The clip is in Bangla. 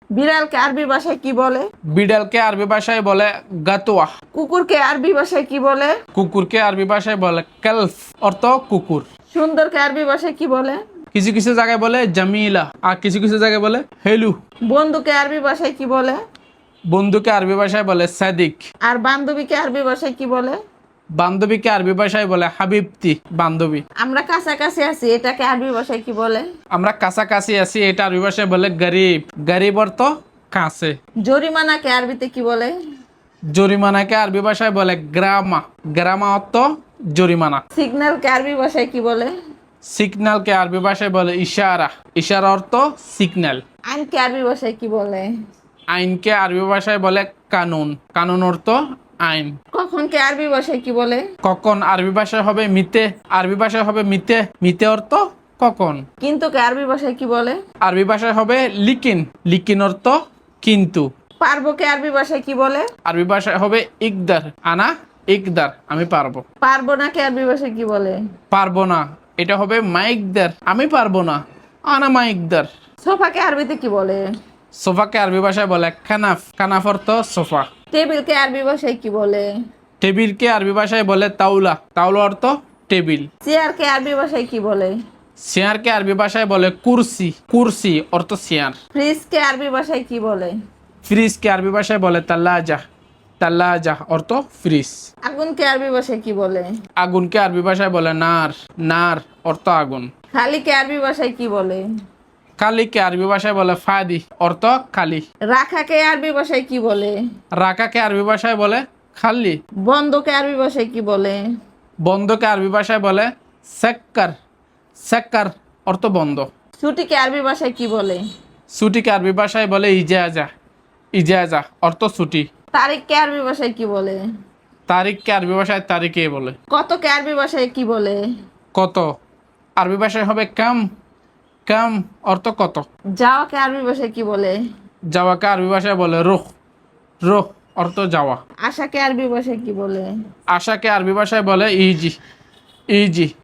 বিড়ালকে আরবি ভাষায় কি বলে? বিড়ালকে আরবি ভাষায় বলে গাতোয়া। কুকুরকে আরবি ভাষায় কি বলে? কুকুরকে আরবি ভাষায় বলে কেলফ, অর্থ কুকুর। সুন্দরকে আরবি ভাষায় কি বলে? কিছু কিছু জায়গায় বলে জামিলা, আর কিছু কিছু জায়গায় বলে হেলু। বন্ধুকে আরবি ভাষায় কি বলে? বন্ধুকে আরবি ভাষায় বলে সাদিক। আর বান্ধবীকে আরবি ভাষায় কি বলে? বান্ধবীকে আরবি ভাষায় বলে হাবিবতি, বান্ধবী। আমরা কাছাকাছি আছি, এটাকে আরবি ভাষায় কি বলে? আমরা কাছাকাছি আছি, এটা আরবি ভাষায় বলে গরিব। গরিব অর্থ কাছে। জরিমানাকে আরবিতে কি বলে? জরিমানাকে আরবি ভাষায় বলে গ্রামা। গ্রামা অর্থ জরিমানা। সিগন্যালকে আরবি ভাষায় কি বলে? সিগন্যালকে আরবি ভাষায় বলে ইশারা। ইশারা অর্থ সিগন্যাল। আইনকে আরবি ভাষায় কি বলে? আইনকে আরবি ভাষায় বলে কানুন। কানুন অর্থ আইন। কখনকে আরবি ভাষায় কি বলে? কখন আরবি ভাষায় হবে মিতে। আরবি ভাষায় হবে মিতে। মিতে অর্থ কখন। কিন্তুকে আরবি ভাষায় কি বলে? আরবি ভাষায় হবে লিকিন। লিকিন অর্থ কিন্তু। পারবোকে আরবি ভাষায় কি বলে? আরবি ভাষায় হবে ইকদার। আনা ইকদার, আমি পারবো। পারবো নাকে আরবি ভাষায় কি বলে? পারবো না, এটা হবে মাইকদার। আমি পারবো না, আনা মাইকদার। সোফাকে আরবিতে কি বলে? সোফাকে আরবি ভাষায় বলে কানাফ। কানাফ অর্থ সোফা। টেবিলকে আরবি ভাষায় কি বলে? টেবিলকে আরবি ভাষায় বলে তাওলা। তাওলা অর্থ টেবিল। চেয়ারকে আরবি ভাষায় কি বলে? চেয়ারকে আরবি ভাষায় বলে কুরসি। কুরসি অর্থ চেয়ার। ফ্রিজকে আরবি ভাষায় কি বলে? ফ্রিজকে আরবি ভাষায় বলে তাল্লাজা। তাল্লাজা অর্থ ফ্রিজ। আগুনকে আরবি ভাষায় কি বলে? আগুনকে আরবি ভাষায় বলে নার। নার অর্থ আগুন। খালিকে আরবি ভাষায় কি বলে? কালিকে আরবি ভাষায় বলে ফাদি, অর্থ কালি। রাখাকে আরবি ভাষায় কি বলে? রাকাকে আরবি ভাষায় বলে খালি। বন্ধকে আরবি ভাষায় কি বলে? বন্ধকে আরবি ভাষায় বলে সেক্কার। সেক্কার অর্থ বন্ধ। ছুটিকে আরবি ভাষায় কি বলে? ছুটিকে আরবি ভাষায় বলে ইজাজা। ইজাজা অর্থ ছুটি। তারিখকে আরবি ভাষায় কি বলে? তারিখকে আরবি ভাষায় তারিখে বলে। কতকে আরবি ভাষায় কি বলে? কত আরবি ভাষায় হবে কাম। কাম অর্থ কত। যাওয়াকে আরবি ভাষায় কি বলে? যাওয়াকে আরবি ভাষায় বলে রুখ। রুখ অর্থ যাওয়া। আশাকে আরবি ভাষায় কি বলে? আশাকে আরবি ভাষায় বলে ইজি। ইজি